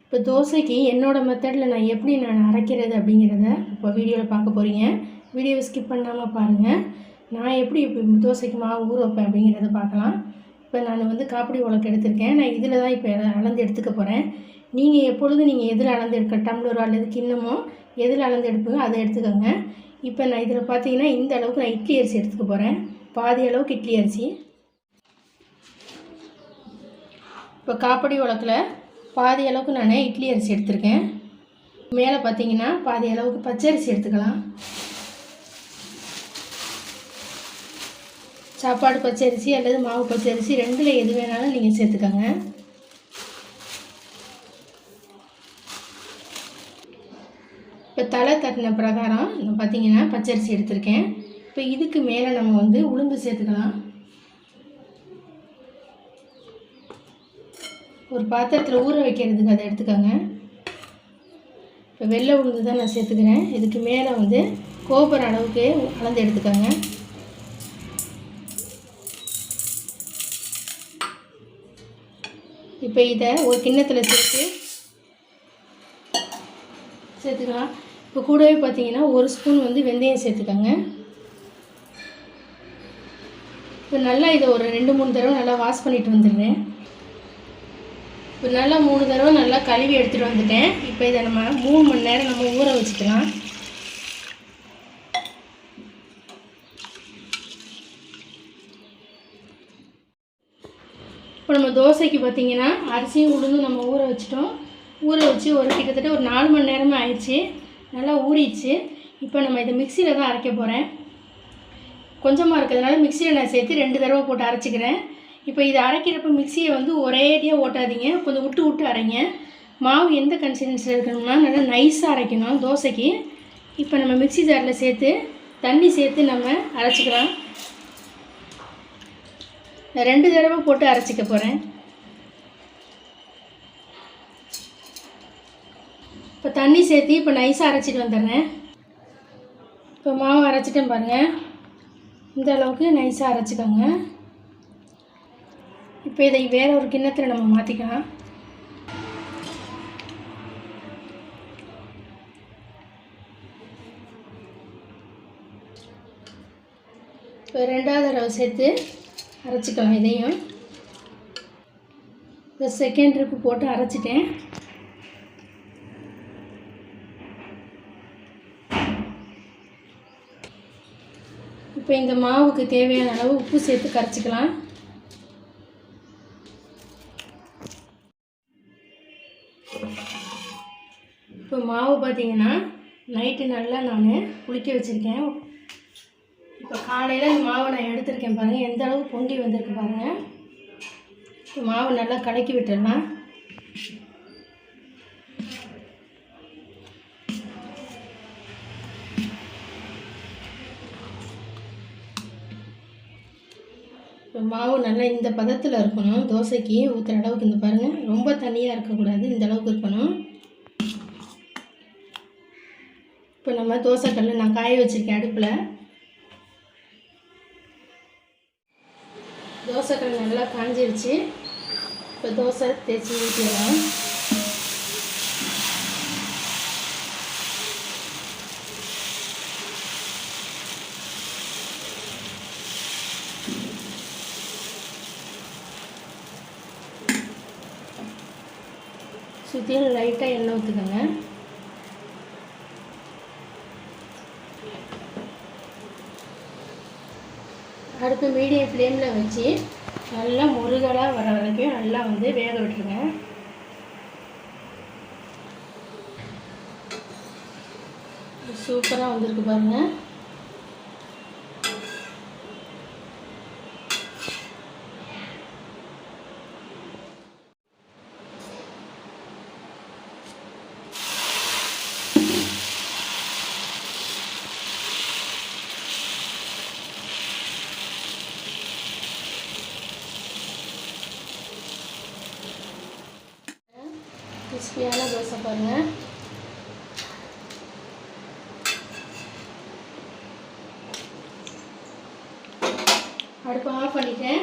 இப்போ தோசைக்கு என்னோடய மெத்தடில் நான் அரைக்கிறது அப்படிங்கிறத இப்போ வீடியோவில் பார்க்க போகிறீங்க. வீடியோவை ஸ்கிப் பண்ணாமல் பாருங்கள். நான் எப்படி இப்போ தோசைக்கு மாவு ஊற வைப்பேன் அப்படிங்கிறத பார்க்கலாம். இப்போ நான் வந்து காப்படி உலக்கு எடுத்திருக்கேன். நான் இதில் தான் இப்போ அளந்து எடுத்துக்க போகிறேன். நீங்கள் எப்பொழுதும் எதில் அளந்து எடுக்க, டம்ளரோ அல்லது கிண்ணமோ எதில் அளந்து எடுப்பீங்க அதை எடுத்துக்கோங்க. இப்போ நான் இதில் பார்த்தீங்கன்னா இந்த அளவுக்கு நான் இட்லி அரிசி எடுத்துக்க போகிறேன். பாதி அளவுக்கு இட்லி அரிசி. இப்போ காப்படி உலக்கில் பாதி அளவுக்கு நான் இட்லி அரிசி எடுத்திருக்கேன். மேலே பார்த்தீங்கன்னா பாதி அளவுக்கு பச்சரிசி எடுத்துக்கலாம். சாப்பாடு பச்சரிசி அல்லது மாவு பச்சரிசி ரெண்டில் எது வேணாலும் நீங்கள் சேர்த்துக்கோங்க. இப்போ தலை தட்டின பிரகாரம் பார்த்தீங்கன்னா பச்சரிசி எடுத்திருக்கேன். இப்போ இதுக்கு மேலே நம்ம வந்து உளுந்து சேர்த்துக்கலாம். ஒரு பாத்திரத்தில் ஊற வைக்கிறதுக்கு அதை எடுத்துக்கோங்க. இப்போ வெள்ளை உளுந்து தான் நான் சேர்த்துக்கிறேன். இதுக்கு மேலே வந்து கோபுர அளவுக்கு அளந்து எடுத்துக்கோங்க. இப்போ இதை ஒரு கிண்ணத்தில் சேர்த்துக்கலாம். இப்போ கூடவே பார்த்தீங்கன்னா ஒரு ஸ்பூன் வந்து வெந்தயம் சேர்த்துக்கோங்க. இப்போ நல்லா இதை ஒரு 2-3 தடவை நல்லா வாஷ் பண்ணிட்டு வந்துடுறேன். இப்போ நல்லா 3 தடவை நல்லா கழுவி எடுத்துகிட்டு வந்துட்டேன். இப்போ இதை நம்ம 3 மணி நேரம் நம்ம ஊற வச்சுக்கலாம். இப்போ நம்ம தோசைக்கு பார்த்திங்கன்னா அரிசியும் உளுந்தும் நம்ம ஊற வச்சுட்டோம். ஊற வச்சு கிட்டத்தட்ட ஒரு 4 மணி நேரமே ஆயிடுச்சு. நல்லா ஊறிடுச்சு. இப்போ நம்ம இதை மிக்சியில் தான் அரைக்க போகிறேன். கொஞ்சமாக இருக்கிறதுனால மிக்சியில் நான் சேர்த்து 2 தடவை போட்டு அரைச்சிக்கிறேன். இப்போ இதை அரைக்கிறப்ப மிக்சியை வந்து ஒரேடியாக ஓட்டாதீங்க, கொஞ்சம் விட்டு விட்டு அரைங்க. மாவு எந்த கன்சிஸ்டன்சியில் இருக்கணும்னா நல்லா நைஸாக அரைக்கணும் தோசைக்கு. இப்போ நம்ம மிக்சி ஜாரில் சேர்த்து தண்ணி சேர்த்து நம்ம அரைச்சிக்கலாம். 2 தடவை போட்டு அரைச்சிக்க போகிறேன். இப்போ தண்ணி சேர்த்து இப்போ நைஸாக அரைச்சிட்டு வந்துடுறேன். இப்போ மாவு அரைச்சிட்டேன் பாருங்கள். இந்த அளவுக்கு நைஸாக அரைச்சிக்கோங்க. இப்போ இதை வேறு ஒரு கிண்ணத்தில் நம்ம மாற்றிக்கலாம். இப்போ 2வது தடவை சேர்த்து அரைச்சிக்கலாம். இதையும் இப்போ செகண்ட் ட்ரிப்பு போட்டு அரைச்சிட்டேன். இப்போ இந்த மாவுக்கு தேவையான அளவு உப்பு சேர்த்து கரைச்சிக்கலாம். இப்போ மாவு பார்த்திங்கன்னா நைட்டு நல்லா நான் புளிக்க வச்சுருக்கேன். இப்போ காலையில் இந்த மாவை நான் எடுத்துருக்கேன் பாருங்கள், எந்த அளவுக்கு பொங்கி வந்திருக்கு பாருங்கள். இப்போ மாவு நல்லா கலக்கி விட்டுடலாம். இப்போ மாவு நல்லா இந்த பதத்தில் இருக்கணும். தோசைக்கு ஊற்றுற அளவுக்கு இந்த பாருங்கள், ரொம்ப தண்ணியாக இருக்கக்கூடாது, இந்த அளவுக்கு இருக்கணும். இப்போ நம்ம தோசைக்கல்ல நான் காய வச்சுருக்கேன் அடுப்பில். தோசைக்கல் நல்லா காஞ்சிருச்சு. இப்போ தோசை தேய்ச்சி ஊற்றிடலாம். சுற்றியும் லைட்டாக எண்ணெய் ஊற்றுக்கோங்க. அடுப்பு மீடியம் ஃப்ளேமில் வச்சு நல்லா முருகலாக வர வரைக்கும் நல்லா வந்து வேக விட்டுருங்க. சூப்பராக வந்திருக்கு பாருங்கள். கிறிஸ்பியான தோசை பாருங்கள். அடுப்பு ஆஃப் பண்ணிட்டேன்.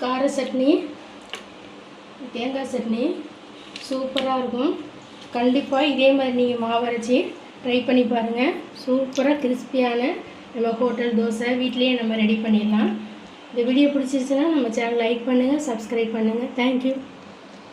கார சட்னி தேங்காய் சட்னி சூப்பராக இருக்கும். கண்டிப்பாக இதே மாதிரி நீங்கள் மாவு அரைச்சி ட்ரை பண்ணி பாருங்கள். சூப்பராக கிறிஸ்பியான நம்ம ஹோட்டல் தோசை வீட்லேயே நம்ம ரெடி பண்ணிடலாம். இந்த வீடியோ பிடிச்சிருச்சுன்னா நம்ம சேனல் லைக் பண்ணுங்கள், சப்ஸ்கிரைப் பண்ணுங்கள். தேங்க்யூ.